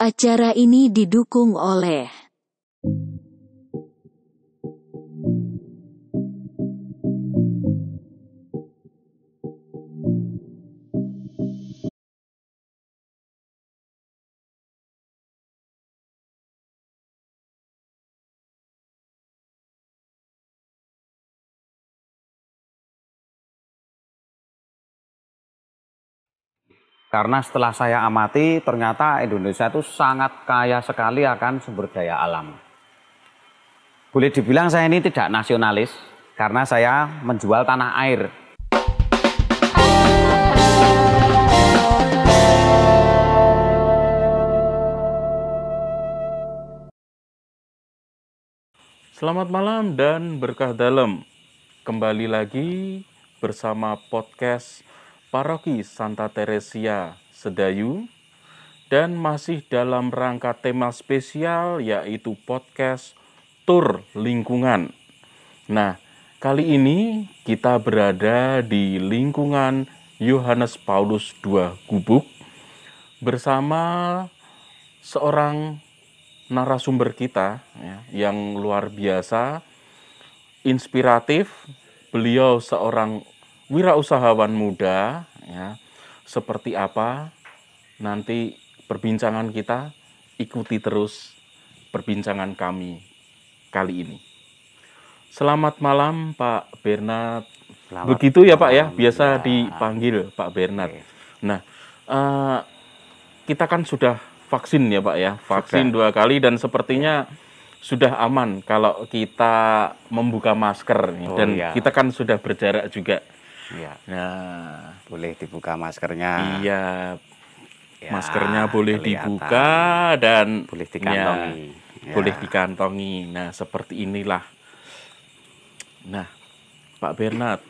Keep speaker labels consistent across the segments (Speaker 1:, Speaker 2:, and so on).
Speaker 1: Acara ini didukung oleh
Speaker 2: Karena setelah saya amati, ternyata Indonesia itu sangat kaya sekali akan sumber daya alam. Boleh dibilang saya ini tidak nasionalis, karena saya menjual tanah air.
Speaker 3: Selamat malam dan berkah dalam. Kembali lagi bersama podcast Paroki Santa Teresia Sedayu dan masih dalam rangka tema spesial yaitu podcast Tur Lingkungan. Nah, kali ini kita berada di lingkungan Yohanes Paulus II Gubuk bersama seorang narasumber kita ya, yang luar biasa, inspiratif. Beliau seorang wirausahawan muda ya. Seperti apa nanti perbincangan kita, ikuti terus perbincangan kami kali ini. Selamat malam Pak Bernard. Begitu ya Pak ya, biasa dipanggil Pak Bernard. Nah, kita kan sudah vaksin ya Pak ya, vaksin 2 kali dan sepertinya sudah aman kalau kita membuka masker dan kita kan sudah berjarak juga.
Speaker 2: Ya.
Speaker 3: Nah,
Speaker 2: Boleh dibuka maskernya.
Speaker 3: iya,
Speaker 2: Ya,
Speaker 3: maskernya boleh
Speaker 2: kelihatan.
Speaker 3: dibuka dan
Speaker 2: Boleh dikantongi.
Speaker 3: Ya, boleh dikantongi. Nah, seperti inilah. Nah, Pak Bernard,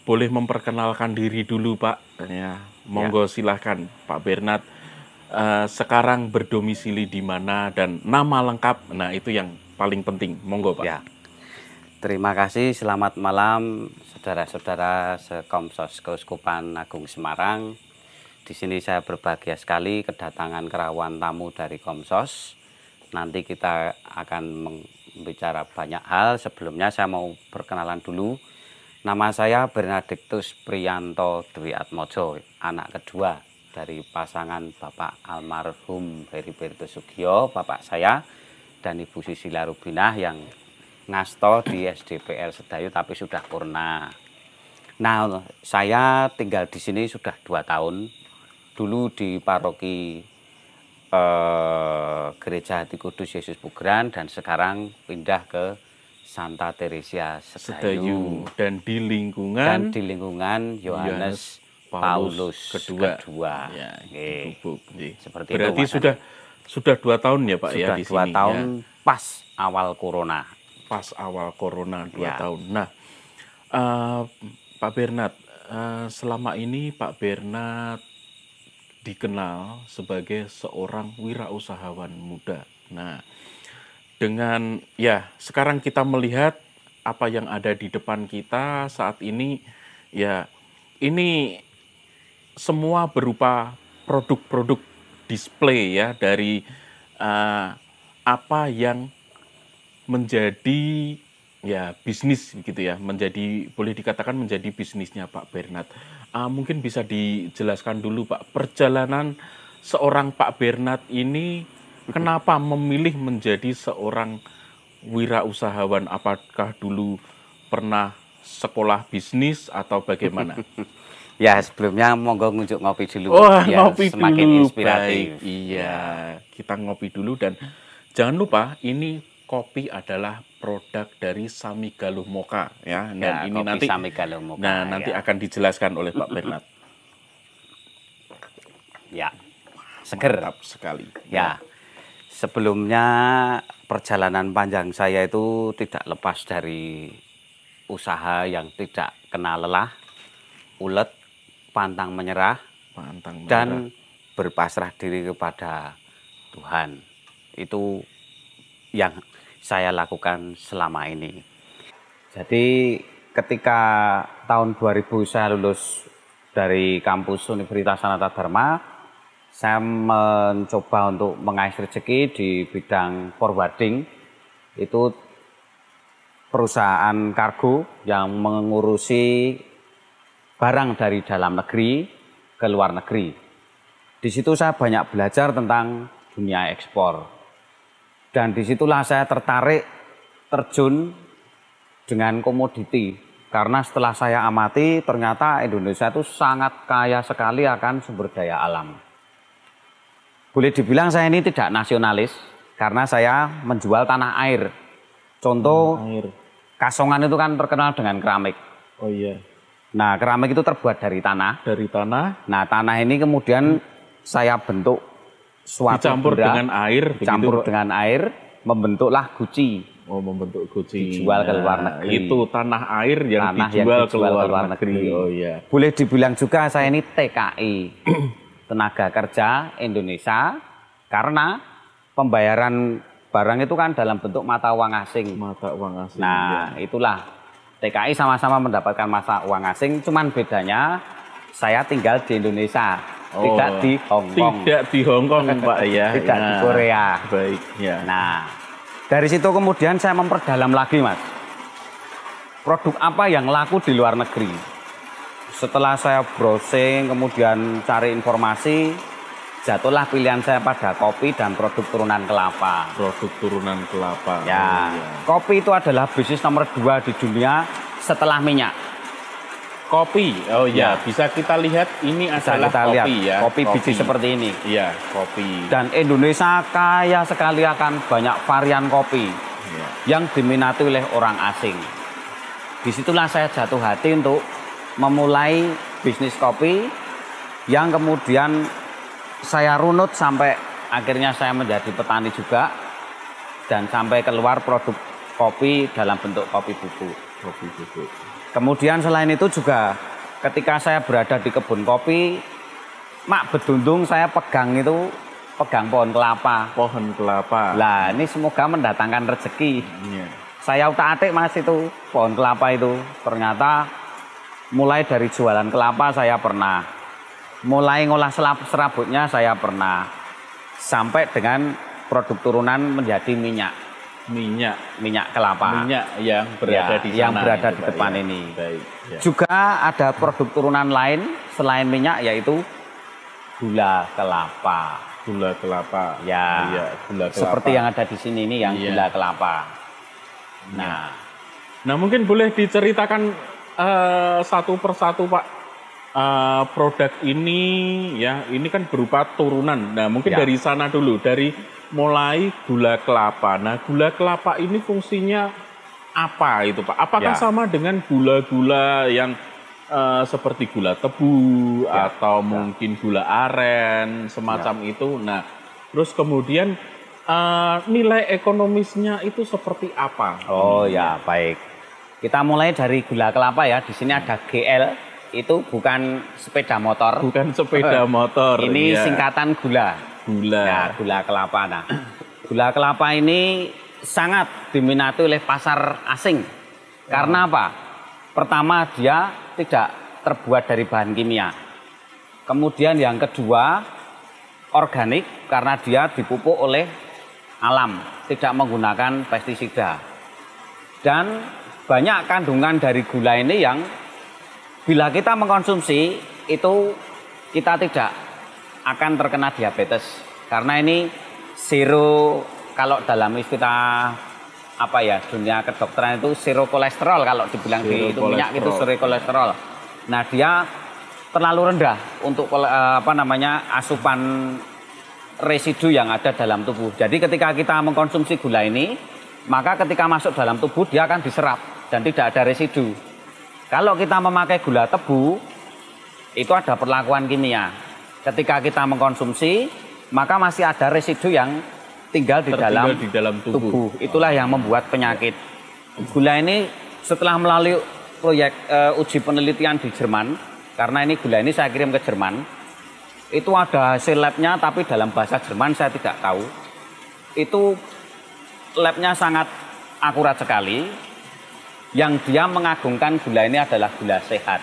Speaker 3: boleh memperkenalkan diri dulu Pak. Ya, monggo silahkan Pak Bernard. Sekarang berdomisili di mana dan nama lengkap. Nah, itu yang paling penting. Monggo Pak.
Speaker 2: Ya. Terima kasih, selamat malam saudara-saudara Sekomsos Keuskupan Agung Semarang. Di sini saya berbahagia sekali kedatangan kerawan tamu dari Komsos. Nanti kita akan membicara banyak hal. Sebelumnya saya mau perkenalan dulu. Nama saya Bernardictus Priyanto Dwi Atmojo, anak kedua dari pasangan Bapak almarhum Heriberto Sugio, bapak saya, dan Ibu Sisila Rubinah yang ngasto di SDPR Sedayu tapi sudah purna. Nah, saya tinggal di sini sudah 2 tahun. Dulu di paroki Gereja Hati Kudus Yesus Pugeran dan sekarang pindah ke Santa Teresia Sedayu
Speaker 3: dan di lingkungan
Speaker 2: Yohanes Paulus kedua.
Speaker 3: Ya,
Speaker 2: Seperti
Speaker 3: berarti
Speaker 2: itu,
Speaker 3: sudah 2 tahun ya Pak ya di sini.
Speaker 2: Sudah 2 tahun ya. Pas awal corona
Speaker 3: 2 tahun. Nah, Pak Bernard, selama ini Pak Bernard dikenal sebagai seorang wirausahawan muda. Nah, dengan sekarang kita melihat apa yang ada di depan kita saat ini, ya ini semua berupa produk-produk display ya dari apa yang menjadi bisnis gitu ya, boleh dikatakan menjadi bisnisnya Pak Bernard. Mungkin bisa dijelaskan dulu Pak, perjalanan seorang Pak Bernard ini kenapa memilih menjadi seorang wirausahawan? Apakah dulu pernah sekolah bisnis atau bagaimana?
Speaker 2: Ya, sebelumnya monggo ngunjuk ngopi dulu.
Speaker 3: Ngopi
Speaker 2: semakin
Speaker 3: dulu.
Speaker 2: Inspiratif.
Speaker 3: Baik, iya. Kita ngopi dulu dan jangan lupa ini kopi adalah produk dari Samigaluh Mocha ya. Dan ini nanti
Speaker 2: Samigaluh Mocha.
Speaker 3: Nah, nanti akan dijelaskan oleh Pak Bernard.
Speaker 2: Ya. Seger.
Speaker 3: Mantap sekali.
Speaker 2: Ya. Sebelumnya perjalanan panjang saya itu tidak lepas dari usaha yang tidak kenal lelah, ulet, pantang menyerah, dan berpasrah diri kepada Tuhan. Itu yang saya lakukan selama ini. Jadi ketika tahun 2000 saya lulus dari kampus Universitas Sanata Dharma, Saya mencoba untuk mengais rezeki di bidang forwarding. Itu perusahaan kargo yang mengurusi barang dari dalam negeri ke luar negeri. Di situ saya banyak belajar tentang dunia ekspor. Dan disitulah saya tertarik terjun dengan komoditi. Karena setelah saya amati ternyata Indonesia itu sangat kaya sekali akan sumber daya alam. Boleh dibilang saya ini tidak nasionalis karena saya menjual tanah air. Contoh, Kasongan itu kan terkenal dengan keramik.
Speaker 3: Oh iya.
Speaker 2: Nah, keramik itu terbuat dari tanah.
Speaker 3: Dari tanah.
Speaker 2: Nah, tanah ini kemudian saya bentuk suatu
Speaker 3: dicampur
Speaker 2: benda,
Speaker 3: dengan air.
Speaker 2: Campur dengan air, membentuklah guci.
Speaker 3: Oh, membentuk guci.
Speaker 2: Dijual ke luar negeri.
Speaker 3: Itu tanah air yang dijual ke luar negeri. Oh iya.
Speaker 2: Boleh dibilang juga saya ini TKI. Tenaga Kerja Indonesia, karena pembayaran barang itu kan dalam bentuk mata uang asing.
Speaker 3: Mata uang asing.
Speaker 2: Nah, itulah TKI sama-sama mendapatkan mata uang asing, cuman bedanya saya tinggal di Indonesia, tidak di Hong Kong.
Speaker 3: Tidak di Hong Kong, Pak ya.
Speaker 2: Tidak di Korea.
Speaker 3: Baik, ya.
Speaker 2: Nah, dari situ kemudian saya memperdalam lagi, Mas. Produk apa yang laku di luar negeri? Setelah saya browsing, kemudian cari informasi, jatuhlah pilihan saya pada kopi dan produk turunan kelapa.
Speaker 3: Produk turunan kelapa.
Speaker 2: Ya, kopi itu adalah bisnis nomor 2 di dunia setelah minyak.
Speaker 3: Kopi, oh ya, bisa kita lihat ini adalah kopi ya.
Speaker 2: Kopi biji seperti ini.
Speaker 3: Iya, kopi.
Speaker 2: Dan Indonesia kaya sekali akan banyak varian kopi yang diminati oleh orang asing. Disitulah saya jatuh hati untuk memulai bisnis kopi yang kemudian saya runut sampai akhirnya saya menjadi petani juga dan sampai keluar produk kopi dalam bentuk kopi bubuk.
Speaker 3: Kopi bubuk.
Speaker 2: Kemudian selain itu juga ketika saya berada di kebun kopi, mak bedundung saya pegang pohon kelapa.
Speaker 3: Pohon kelapa.
Speaker 2: Lah ini semoga mendatangkan rezeki.
Speaker 3: Iya.
Speaker 2: Saya utak-atik Mas itu pohon kelapa itu ternyata mulai dari jualan kelapa saya pernah, mulai ngolah serabutnya saya pernah, sampai dengan produk turunan menjadi minyak kelapa.
Speaker 3: Minyak yang berada di sana.
Speaker 2: Yang berada di depan ini.
Speaker 3: Baik, ya.
Speaker 2: Juga ada produk turunan lain selain minyak yaitu gula kelapa.
Speaker 3: Gula kelapa.
Speaker 2: Ya,
Speaker 3: iya, gula kelapa.
Speaker 2: Seperti yang ada di sini ini yang gula kelapa.
Speaker 3: Nah mungkin boleh diceritakan satu persatu Pak, produk ini ya, ini kan berupa turunan. Nah mungkin dari sana dulu, dari mulai gula kelapa. Nah gula kelapa ini fungsinya apa itu Pak? Apakah sama dengan gula-gula yang seperti gula tebu atau mungkin gula aren semacam itu? Nah terus kemudian nilai ekonomisnya itu seperti apa?
Speaker 2: Oh ya, baik. Kita mulai dari gula kelapa ya. Di sini ada GL, itu bukan sepeda motor.
Speaker 3: Bukan sepeda motor.
Speaker 2: Ini singkatan gula.
Speaker 3: Gula.
Speaker 2: Ya, gula kelapa. Nah, gula kelapa ini sangat diminati oleh pasar asing. Karena apa? Pertama, dia tidak terbuat dari bahan kimia. Kemudian yang kedua, organik karena dia dipupuk oleh alam, tidak menggunakan pestisida. Dan banyak kandungan dari gula ini yang bila kita mengkonsumsi itu kita tidak akan terkena diabetes. Karena ini zero, kalau dalam istilah dunia kedokteran itu zero kolesterol, kalau dibilang di itu minyak itu zero kolesterol. Nah, dia terlalu rendah untuk asupan residu yang ada dalam tubuh. Jadi ketika kita mengkonsumsi gula ini, maka ketika masuk dalam tubuh dia akan diserap dan tidak ada residu. Kalau kita memakai gula tebu, itu ada perlakuan kimia. Ketika kita mengkonsumsi, maka masih ada residu yang tinggal di dalam tubuh. Itulah yang membuat penyakit. Gula ini setelah melalui proyek uji penelitian di Jerman, karena ini gula ini saya kirim ke Jerman, itu ada hasil labnya tapi dalam bahasa Jerman saya tidak tahu. Itu labnya sangat akurat sekali. Yang dia mengagungkan gula ini adalah gula sehat.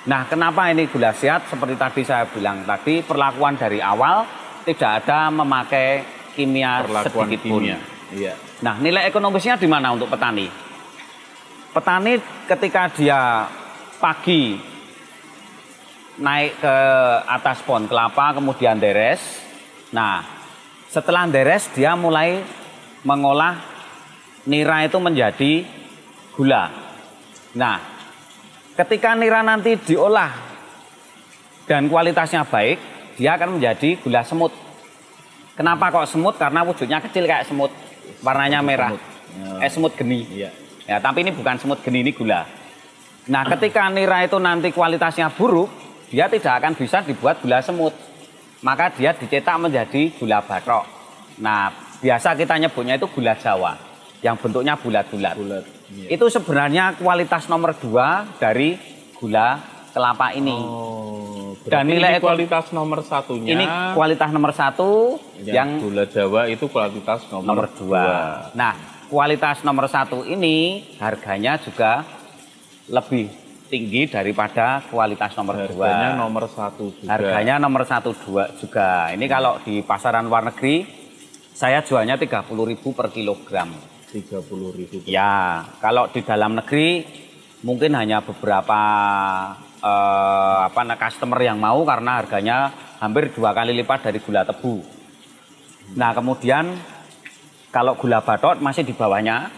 Speaker 2: Nah, kenapa ini gula sehat? Seperti tadi saya bilang tadi, perlakuan dari awal tidak ada memakai kimia
Speaker 3: Perlakuan
Speaker 2: sedikit pun.
Speaker 3: kimia. Iya.
Speaker 2: Nah, nilai ekonomisnya di mana untuk petani? Petani ketika dia pagi naik ke atas pohon kelapa, kemudian deres. Nah, setelah deres dia mulai mengolah nira itu menjadi gula. Nah, ketika nira nanti diolah dan kualitasnya baik, dia akan menjadi gula semut. Kenapa kok semut? Karena wujudnya kecil kayak semut, warnanya merah. Semut geni.
Speaker 3: Iya.
Speaker 2: Ya, tapi ini bukan semut geni, ini gula. Nah, ketika nira itu nanti kualitasnya buruk, dia tidak akan bisa dibuat gula semut. Maka dia dicetak menjadi gula batok. Nah, biasa kita nyebutnya itu gula Jawa, yang bentuknya bulat-bulat.
Speaker 3: Iya.
Speaker 2: Itu sebenarnya kualitas nomor 2 dari gula kelapa ini.
Speaker 3: Dan
Speaker 2: nilai
Speaker 3: ini kualitas nomor satunya.
Speaker 2: Ini kualitas nomor 1 yang
Speaker 3: gula Jawa itu kualitas nomor 2.
Speaker 2: Nah, kualitas nomor 1 ini harganya juga lebih tinggi daripada kualitas nomor 2.
Speaker 3: Harganya nomor 1 juga.
Speaker 2: Harganya nomor 1 2 juga. Ini kalau di pasaran luar negeri saya jualnya 30.000 per kilogram.
Speaker 3: 30.000.
Speaker 2: Ya, kalau di dalam negeri mungkin hanya beberapa customer yang mau karena harganya hampir 2 kali lipat dari gula tebu. Nah, kemudian kalau gula batot masih di bawahnya,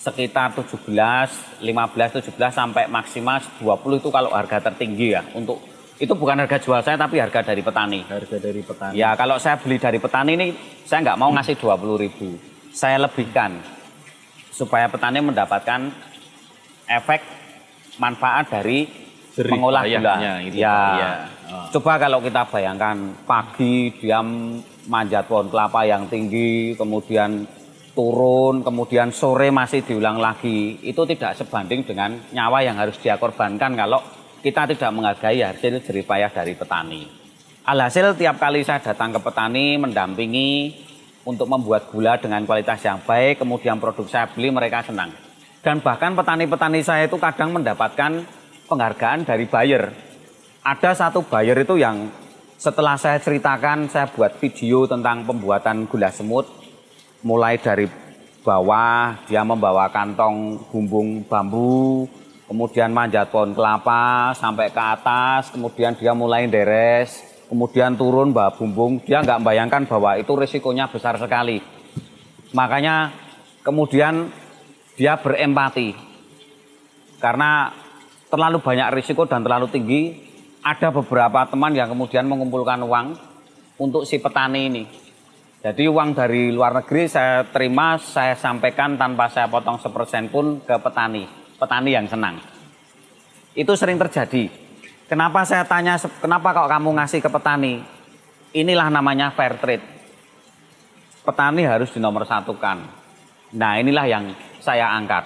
Speaker 2: sekitar 17, 15, 17 sampai maksimal 20 itu kalau harga tertinggi ya. Untuk itu bukan harga jual saya tapi harga dari petani.
Speaker 3: Harga dari petani.
Speaker 2: Ya, kalau saya beli dari petani ini saya nggak mau ngasih 20.000. Saya lebihkan supaya petani mendapatkan efek manfaat dari mengolah gula.
Speaker 3: Itu,
Speaker 2: ya.
Speaker 3: ya.
Speaker 2: Coba kalau kita bayangkan pagi dia manjat pohon kelapa yang tinggi, kemudian turun, kemudian sore masih diulang lagi, itu tidak sebanding dengan nyawa yang harus dia korbankan kalau kita tidak menghargai hasil jeripayah dari petani. Alhasil tiap kali saya datang ke petani, mendampingi untuk membuat gula dengan kualitas yang baik, kemudian produk saya beli, mereka senang. Dan bahkan petani-petani saya itu kadang mendapatkan penghargaan dari buyer. Ada satu buyer itu yang setelah saya ceritakan, saya buat video tentang pembuatan gula semut, mulai dari bawah dia membawa kantong bumbung bambu, kemudian manjat pohon kelapa sampai ke atas, kemudian dia mulai deres, kemudian turun bawa bumbung. Dia nggak membayangkan bahwa itu risikonya besar sekali. Makanya kemudian dia berempati karena terlalu banyak risiko dan terlalu tinggi. Ada beberapa teman yang kemudian mengumpulkan uang untuk si petani ini. Jadi uang dari luar negeri saya terima, saya sampaikan tanpa saya potong sepersen pun ke petani. Petani yang senang. Itu sering terjadi. Kenapa saya tanya, kenapa kok kamu ngasih ke petani? Inilah namanya fair trade. Petani harus dinomorsatukan. Nah, inilah yang saya angkat.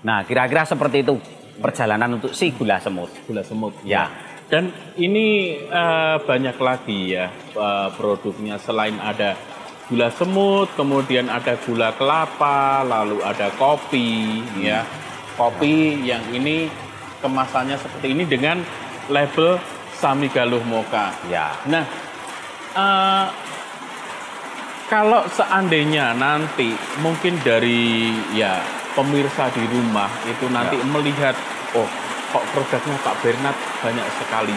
Speaker 2: Nah, kira-kira seperti itu perjalanan untuk si gula semut.
Speaker 3: Gula semut.
Speaker 2: Ya.
Speaker 3: Dan ini banyak lagi ya produknya, selain ada gula semut, kemudian ada gula kelapa, lalu ada kopi ya. Kopi yang ini kemasannya seperti ini dengan label Samigaluh Mocha.
Speaker 2: Ya.
Speaker 3: Nah, kalau seandainya nanti mungkin dari ya pemirsa di rumah itu nanti melihat, oh kok produknya Pak Bernard banyak sekali.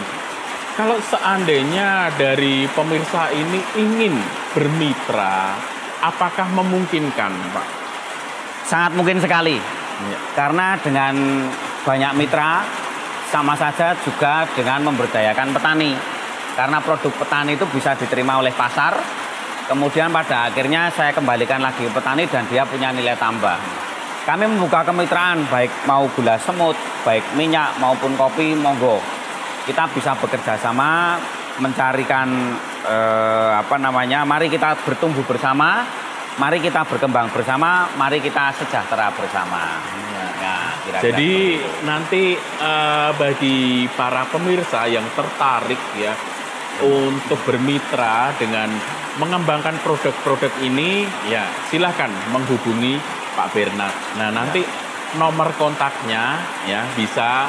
Speaker 3: Kalau seandainya dari pemirsa ini ingin bermitra, apakah memungkinkan, Pak?
Speaker 2: Sangat mungkin sekali.
Speaker 3: Ya.
Speaker 2: Karena dengan banyak mitra, sama saja juga dengan memberdayakan petani. Karena produk petani itu bisa diterima oleh pasar, kemudian pada akhirnya saya kembalikan lagi ke petani dan dia punya nilai tambah. Kami membuka kemitraan, baik mau gula semut, baik minyak maupun kopi, monggo. Kita bisa bekerja sama, mencarikan mari kita bertumbuh bersama, mari kita berkembang bersama, mari kita sejahtera bersama. Ya,
Speaker 3: jadi nanti bagi para pemirsa yang tertarik ya untuk bermitra dengan mengembangkan produk-produk ini, ya silahkan menghubungi Pak Bernard. Nah, nanti nomor kontaknya ya bisa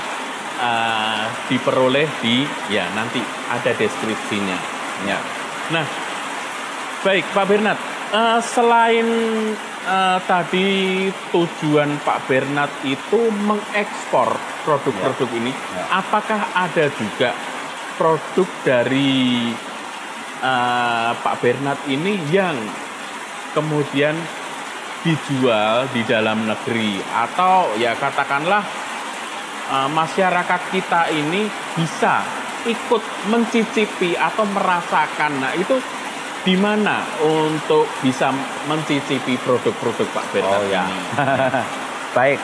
Speaker 3: diperoleh di ya nanti ada deskripsinya ya. Nah, baik Pak Bernard, selain tadi tujuan Pak Bernard itu mengekspor produk-produk ini, apakah ada juga produk dari Pak Bernard ini yang kemudian dijual di dalam negeri, atau ya katakanlah masyarakat kita ini bisa ikut mencicipi atau merasakan. Nah, itu di mana untuk bisa mencicipi produk-produk Pak Bernard ini?
Speaker 2: Baik,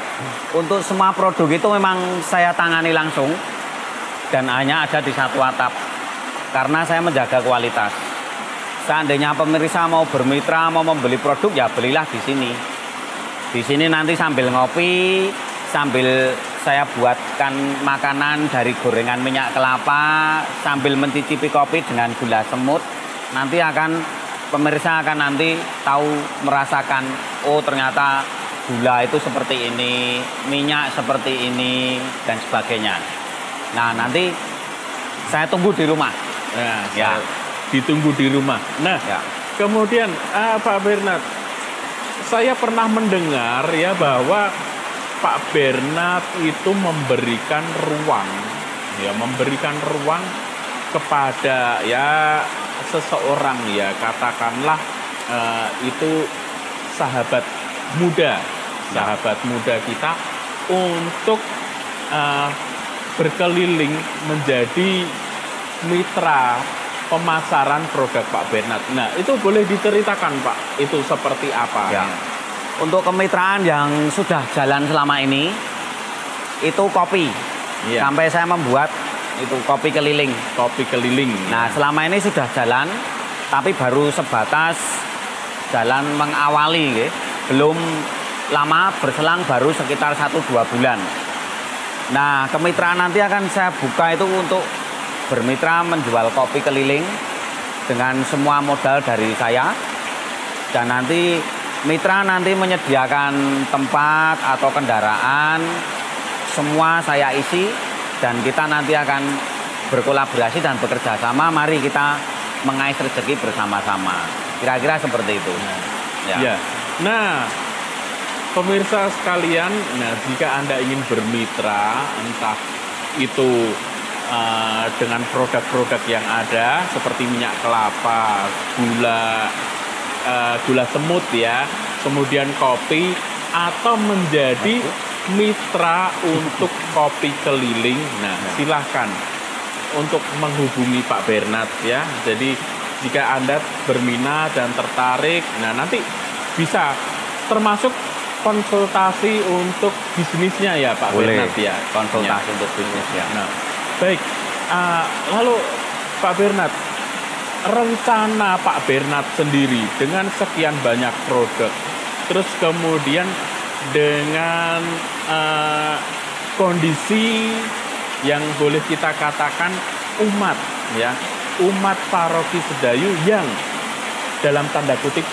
Speaker 2: untuk semua produk itu memang saya tangani langsung dan hanya ada di satu atap karena saya menjaga kualitas. Seandainya pemirsa mau bermitra, mau membeli produk, ya belilah di sini. Di sini nanti sambil ngopi, sambil saya buatkan makanan dari gorengan minyak kelapa, sambil mencicipi kopi dengan gula semut. Nanti pemirsa akan nanti tahu, merasakan, oh ternyata gula itu seperti ini, minyak seperti ini, dan sebagainya. Nah, nanti saya tunggu di rumah.
Speaker 3: Nah, ya. Ditunggu di rumah. Nah, kemudian Pak Bernard, saya pernah mendengar ya bahwa Pak Bernard itu memberikan ruang kepada ya seseorang, ya katakanlah itu sahabat muda kita untuk berkeliling menjadi mitra pemasaran produk Pak Bernard. Nah, itu boleh diceritakan Pak, itu seperti apa?
Speaker 2: Ya. Untuk kemitraan yang sudah jalan selama ini, itu kopi. Ya. Sampai saya membuat itu kopi keliling.
Speaker 3: Kopi keliling.
Speaker 2: Nah, selama ini sudah jalan, tapi baru sebatas jalan mengawali. Ya. Belum lama, berselang baru sekitar 1-2 bulan. Nah, kemitraan nanti akan saya buka itu untuk bermitra menjual kopi keliling dengan semua modal dari saya. Dan nanti mitra menyediakan tempat atau kendaraan, semua saya isi, dan kita nanti akan berkolaborasi dan bekerja sama. Mari kita mengais rezeki bersama-sama. Kira-kira seperti itu.
Speaker 3: Ya. Nah, pemirsa sekalian, jika Anda ingin bermitra, entah itu dengan produk-produk yang ada seperti minyak kelapa, gula semut ya, kemudian kopi, atau menjadi mitra untuk kopi keliling. Nah, silahkan untuk menghubungi Pak Bernard ya. Jadi jika Anda berminat dan tertarik, nah nanti bisa termasuk konsultasi untuk bisnisnya ya Pak Bernard ya.
Speaker 2: Konsultasi untuk bisnisnya.
Speaker 3: Nah, baik, lalu Pak Bernard, rencana Pak Bernard sendiri dengan sekian banyak produk, terus kemudian dengan kondisi yang boleh kita katakan umat paroki Sedayu yang dalam tanda kutip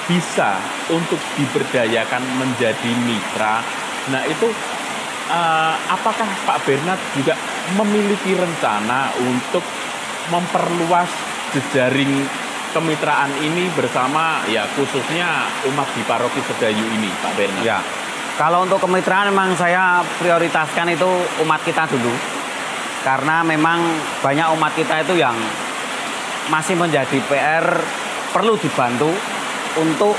Speaker 3: bisa untuk diberdayakan menjadi mitra. Nah, itu apakah Pak Bernard juga memiliki rencana untuk memperluas jejaring kemitraan ini bersama ya khususnya umat di paroki Sedayu ini, Pak Bernard?
Speaker 2: Ya, kalau untuk kemitraan memang saya prioritaskan itu umat kita dulu, karena memang banyak umat kita itu yang masih menjadi PR, perlu dibantu untuk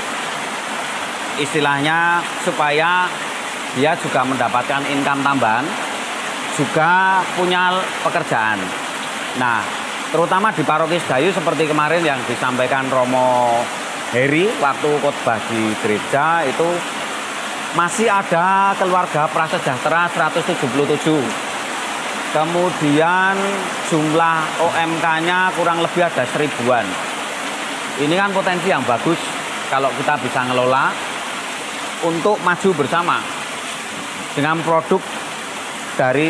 Speaker 2: istilahnya supaya dia juga mendapatkan income tambahan, juga punya pekerjaan. Nah, terutama di paroki Sedayu seperti kemarin yang disampaikan Romo Heri waktu khotbah di gereja, itu masih ada keluarga prasejahtera 177. Kemudian jumlah OMK-nya kurang lebih ada 1000-an. Ini kan potensi yang bagus kalau kita bisa ngelola untuk maju bersama dengan produk dari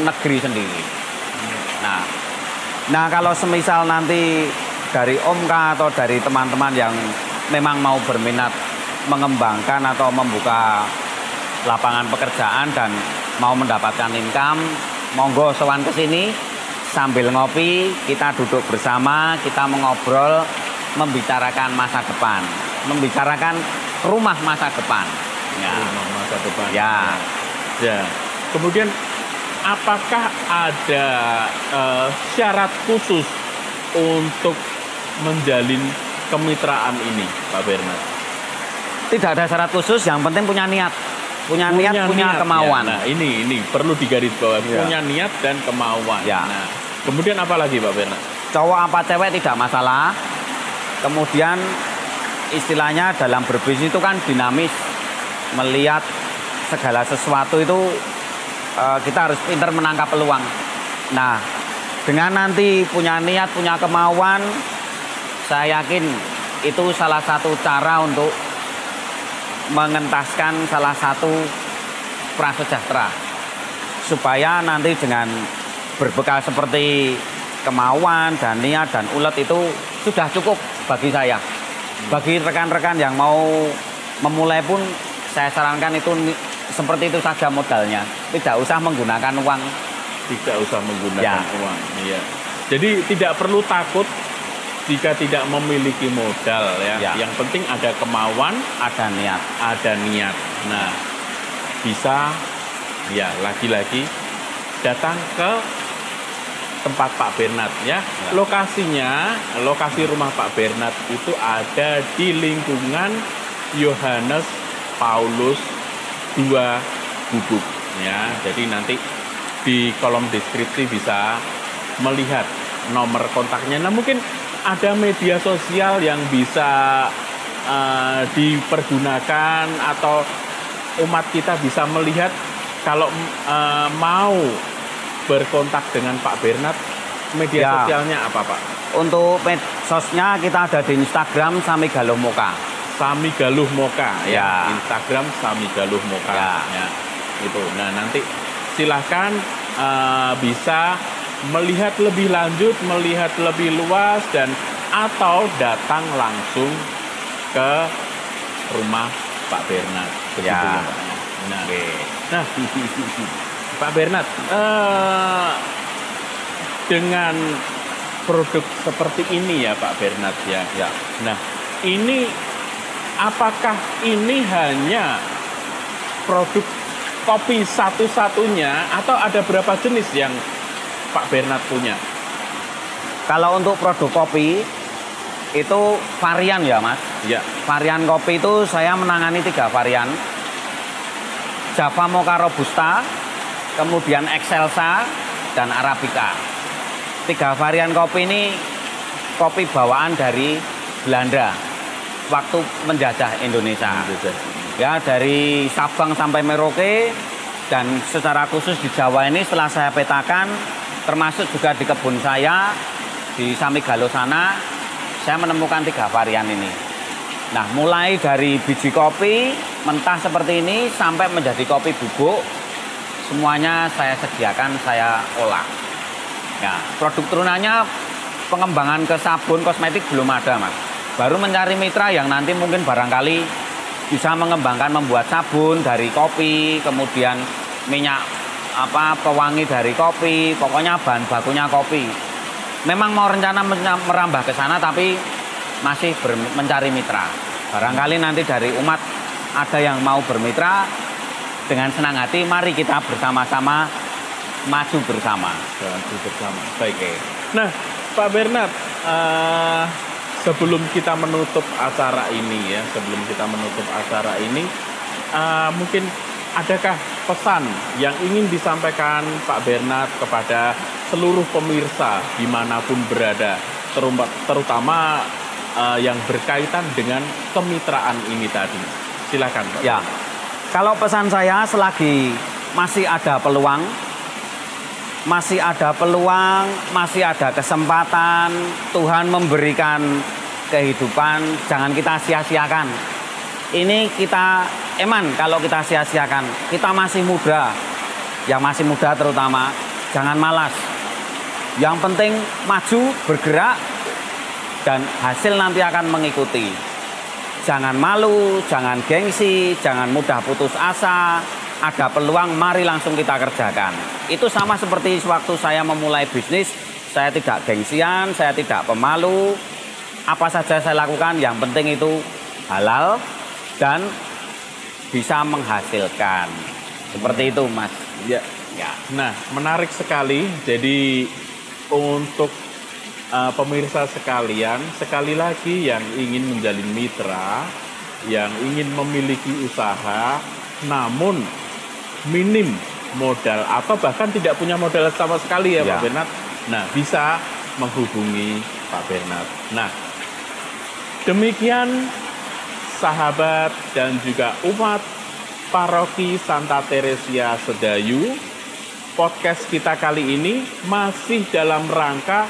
Speaker 2: negeri sendiri. Nah, kalau semisal nanti dari OMK atau dari teman-teman yang memang mau berminat mengembangkan atau membuka lapangan pekerjaan dan mau mendapatkan income, monggo sowan ke sini sambil ngopi, kita duduk bersama, kita mengobrol, membicarakan masa depan, membicarakan rumah masa depan. Ya.
Speaker 3: Rumah masa depan.
Speaker 2: Ya.
Speaker 3: Ya. Kemudian apakah ada syarat khusus untuk menjalin kemitraan ini, Pak Bernard?
Speaker 2: Tidak ada syarat khusus, yang penting punya niat. Punya kemauan.
Speaker 3: Ya. Nah, ini perlu digarisbawahi.
Speaker 2: Ya.
Speaker 3: Punya niat dan kemauan.
Speaker 2: Ya.
Speaker 3: Nah, kemudian apa lagi, Pak Bernard?
Speaker 2: Cowok apa cewek tidak masalah. Kemudian istilahnya dalam berbisnis itu kan dinamis. Melihat segala sesuatu itu kita harus pintar menangkap peluang. Nah, dengan nanti punya niat, punya kemauan, saya yakin itu salah satu cara untuk mengentaskan salah satu prasejahtera. Supaya nanti dengan berbekal seperti kemauan dan niat dan ulet itu sudah cukup bagi saya. Bagi rekan-rekan yang mau memulai pun saya sarankan itu seperti itu saja modalnya. Tidak usah menggunakan uang.
Speaker 3: Tidak usah menggunakan
Speaker 2: Ya.
Speaker 3: uang. Iya. Jadi tidak perlu takut jika tidak memiliki modal ya.
Speaker 2: Ya.
Speaker 3: Yang penting ada kemauan,
Speaker 2: Ada niat.
Speaker 3: ada niat. Nah, bisa ya lagi-lagi datang ke tempat Pak Bernard ya. Lokasi rumah Pak Bernard itu ada di lingkungan Yohanes Paulus II Gubuk ya. Jadi nanti di kolom deskripsi bisa melihat nomor kontaknya. Nah, mungkin ada media sosial yang bisa dipergunakan atau umat kita bisa melihat kalau mau berkontak dengan Pak Bernard, media
Speaker 2: Ya.
Speaker 3: sosialnya apa, Pak?
Speaker 2: Untuk medsosnya kita ada di Instagram Sami Galuh Moka.
Speaker 3: Sami Galuh Moka
Speaker 2: Ya.
Speaker 3: Instagram Sami Galuh Moka
Speaker 2: Ya.
Speaker 3: Itu. Nah, nanti silahkan bisa melihat lebih lanjut, melihat lebih luas dan atau datang langsung ke rumah Pak Bernard. Begitu
Speaker 2: Ya.
Speaker 3: Pak. Nah,
Speaker 2: Oke.
Speaker 3: nah Pak Bernard, dengan produk seperti ini ya Pak Bernard ya.
Speaker 2: Ya.
Speaker 3: Nah, ini apakah ini hanya produk kopi satu-satunya atau ada berapa jenis yang Pak Bernard punya?
Speaker 2: Kalau untuk produk kopi itu varian ya Mas.
Speaker 3: Ya.
Speaker 2: Varian kopi itu saya menangani 3 varian. Java Mocha Robusta, kemudian Excelsa, dan Arabica. 3 varian kopi ini kopi bawaan dari Belanda waktu menjajah Indonesia. Ya, dari Sabang sampai Merauke, dan secara khusus di Jawa ini setelah saya petakan, termasuk juga di kebun saya di Sami Galuh sana, saya menemukan 3 varian ini. Nah, mulai dari biji kopi mentah seperti ini sampai menjadi kopi bubuk, semuanya saya sediakan, saya olah. Ya, produk turunannya pengembangan ke sabun kosmetik belum ada, Mas. Baru mencari mitra yang nanti mungkin barangkali bisa mengembangkan membuat sabun dari kopi, kemudian minyak pewangi dari kopi, pokoknya bahan bakunya kopi. Memang mau rencana merambah ke sana tapi masih mencari mitra. Barangkali nanti dari umat ada yang mau bermitra, dengan senang hati mari kita bersama-sama maju bersama.
Speaker 3: Maju bersama. Baik. Nah, Pak Bernard, sebelum kita menutup acara ini ya, mungkin adakah pesan yang ingin disampaikan Pak Bernard kepada seluruh pemirsa dimanapun berada, terutama yang berkaitan dengan kemitraan ini tadi? Silakan, Pak.
Speaker 2: Ya, kalau pesan saya selagi masih ada peluang, masih ada kesempatan, Tuhan memberikan kehidupan, jangan kita sia-siakan. Ini kita kalau kita sia-siakan, kita masih muda, yang masih muda terutama, jangan malas. Yang penting maju, bergerak, dan hasil nanti akan mengikuti. Jangan malu, jangan gengsi, jangan mudah putus asa, ada peluang, mari langsung kita kerjakan. Itu sama seperti waktu saya memulai bisnis, saya tidak gengsian, saya tidak pemalu. Apa saja saya lakukan, yang penting itu halal dan bisa menghasilkan. Seperti itu, Mas.
Speaker 3: Ya.
Speaker 2: Ya.
Speaker 3: Nah, menarik sekali. Jadi untuk pemirsa sekalian, sekali lagi yang ingin menjalin mitra, yang ingin memiliki usaha, namun minim modal atau bahkan tidak punya modal sama sekali ya,
Speaker 2: Ya.
Speaker 3: Pak Bernard. Nah, bisa menghubungi Pak Bernard. Nah, demikian sahabat dan juga umat Paroki Santa Teresia Sedayu. Podcast kita kali ini masih dalam rangka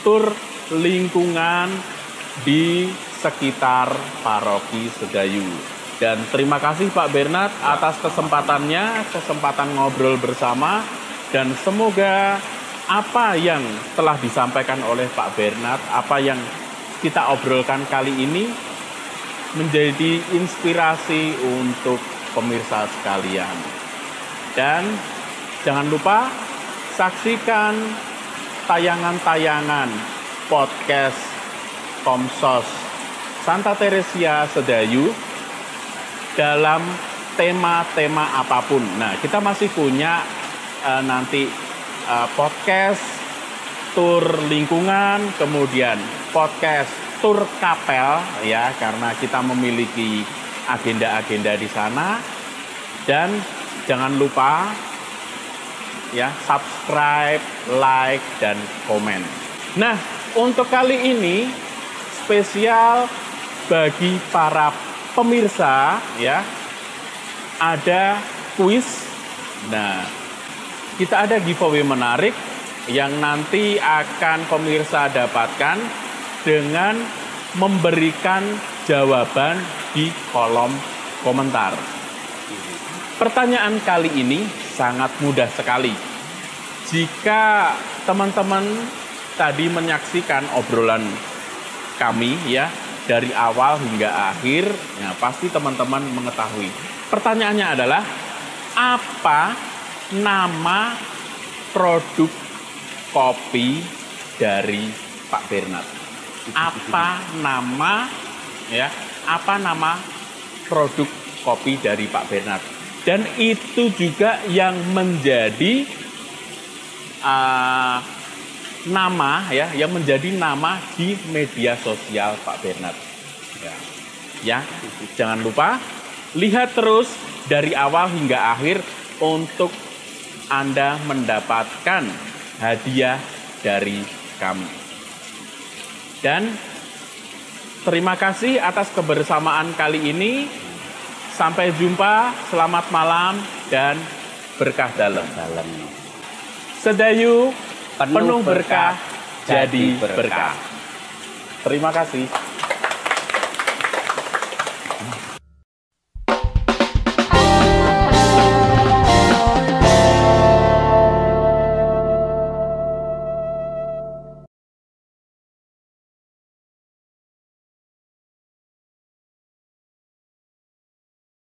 Speaker 3: tur lingkungan di sekitar Paroki Sedayu. Dan terima kasih Pak Bernard atas kesempatan ngobrol bersama. Dan semoga apa yang telah disampaikan oleh Pak Bernard, apa yang kita obrolkan kali ini menjadi inspirasi untuk pemirsa sekalian. Dan jangan lupa saksikan tayangan-tayangan podcast Komsos Santa Teresia Sedayu dalam tema-tema apapun. Nah, kita masih punya nanti podcast tur lingkungan, kemudian podcast tur kapel ya, karena kita memiliki agenda-agenda di sana. Dan jangan lupa ya, subscribe, like, dan komen. Nah, untuk kali ini spesial bagi para pemirsa ya, ada kuis. Nah, kita ada giveaway menarik yang nanti akan pemirsa dapatkan dengan memberikan jawaban di kolom komentar. Pertanyaan kali ini sangat mudah sekali. Jika teman-teman tadi menyaksikan obrolan kami ya, dari awal hingga akhir, ya pasti teman-teman mengetahui. Pertanyaannya adalah, apa nama produk kopi dari Pak Bernard? Apa nama produk kopi dari Pak Bernard? Dan itu juga yang menjadi yang menjadi nama di media sosial Pak Bernard. Ya, jangan lupa lihat terus dari awal hingga akhir untuk Anda mendapatkan hadiah dari kami. Dan terima kasih atas kebersamaan kali ini. Sampai jumpa, selamat malam dan berkah dalam. Sedayu penuh berkah, jadi berkah. Terima kasih.